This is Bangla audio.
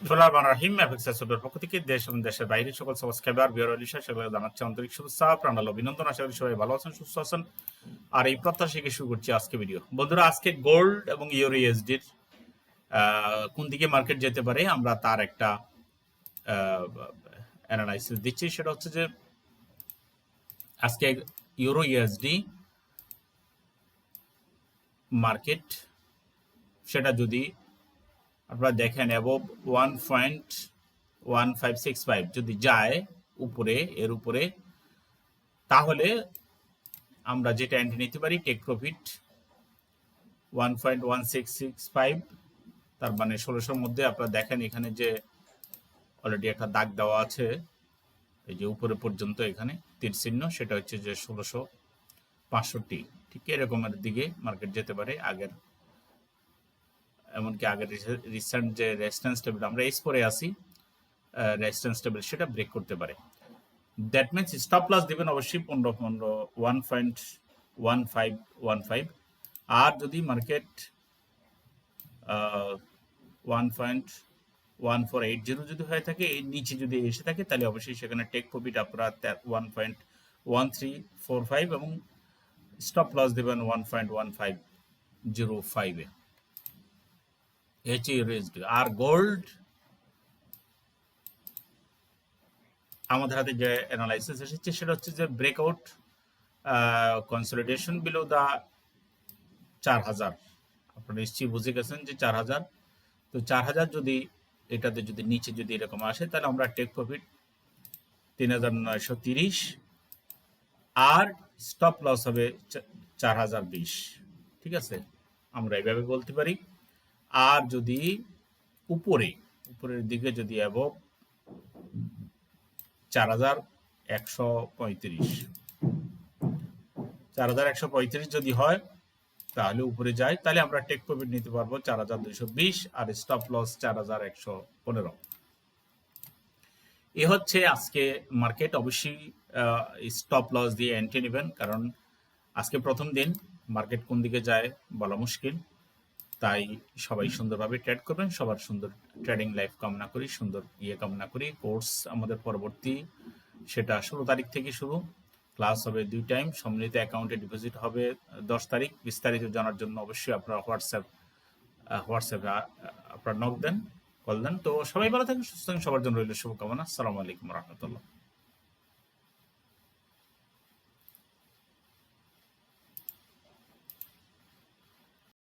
বিসমিল্লাহির পক্ষ থেকে দেশ এবং দেশের বাইরে সকল সাবস্ক্রাইবার সকলে জানাচ্ছি আন্তরিক শুভেচ্ছা, প্রাণাল অভিনন্দন। আশা করি সবাই ভালো আছেন, সুস্থ আছেন। আর এই প্রত্যাশাকে শুরু করছি আজকে ভিডিও। বন্ধুরা, আজকে গোল্ড এবং ইউরো ইউএসডির কোন দিকে মার্কেট যেতে পারে আমরা তার একটা অ্যানালাইসিস দিচ্ছি। সেটা হচ্ছে যে আজকে ইউরো ইউএসডি মার্কেট সেটা যদি আপনারা দেখেন অ্যাবভ 1.1565 যদি যায় উপরে, এর উপরে, তাহলে আমরা যেটা এন্ট্রি নিতে পারি টেক প্রফিট 1.1665, তার মানে 1600-র মধ্যে। আপনারা দেখেন এখানে যে অলরেডি একটা দাগ দেওয়া আছে, এই যে উপরে পর্যন্ত এখানে তীর চিহ্ন, সেটা হচ্ছে যে 1665। ঠিক এরকমের দিকে মার্কেট যেতে পারে। আগের এমনকি আগের রিসেন্ট যে রেজিস্ট্যান্স টেবিল আমরা এস পরে আসি, রেজিস্ট্যান্স টেবিল সেটা ব্রেক করতে পারে। দ্যাট মিনস স্টপ লস দিবেন অবশ্যই 1.1515। আর যদি মার্কেট 1.1480 যদি হয়ে থাকে, এর নিচে যদি এসে থাকে, তাহলে অবশ্যই সেখানে টেক প্রফিট আপনারা 1.1345 এবং স্টপ লস দেবেন 1.1505-এ। আর গোল্ড আমাদের হাতে যে অ্যানালাইসিস এসেছে সেটা হচ্ছে যে ব্রেকআউট কনসলিডেশন বিলো দা 4000। আপনারা নিশ্চয়ই বুঝে গেছেন যে 4000। তো 4000 যদি এটাতে যদি নিচে যদি এরকম আসে, তাহলে আমরা টেক প্রফিট 3930 আর স্টপ লস হবে 4020। ঠিক আছে, আমরা এইভাবে বলতে পারি। আর যদি উপরের দিকে যদি অ্যাবভ 4135 যদি হয়, তাহলে উপরে যায়, তাহলে আমরা টেক প্রফিট নিতে পারবো 4220 আর স্টপ লস 4115। এ হচ্ছে আজকে মার্কেট। অবশ্যই স্টপ লস দিয়ে এন্ট্রি নেবেন, কারণ আজকে প্রথম দিন, মার্কেট কোন দিকে যায় বলা মুশকিল। তাই সবাই সুন্দরভাবে ট্রেড করবেন। সবার সুন্দর ট্রেডিং লাইফ কামনা করি, সুন্দর কামনা করি। কোর্স আমাদের পরবর্তী, সেটা 16 তারিখ থেকে শুরু। ক্লাস হবে 2 টাইম। সম্মিলিত অ্যাকাউন্টে ডিপোজিট হবে 10 তারিখ। বিস্তারিত জানার জন্য অবশ্যই আপনারা হোয়াটসঅ্যাপে আপনারা নক দেন, কল দেন। তো সবাই ভালো থাকেন, সুস্থ থাকেন। সবার জন্য রইল শুভকামনা। আসসালামু আলাইকুম রহমতুল্লাহ।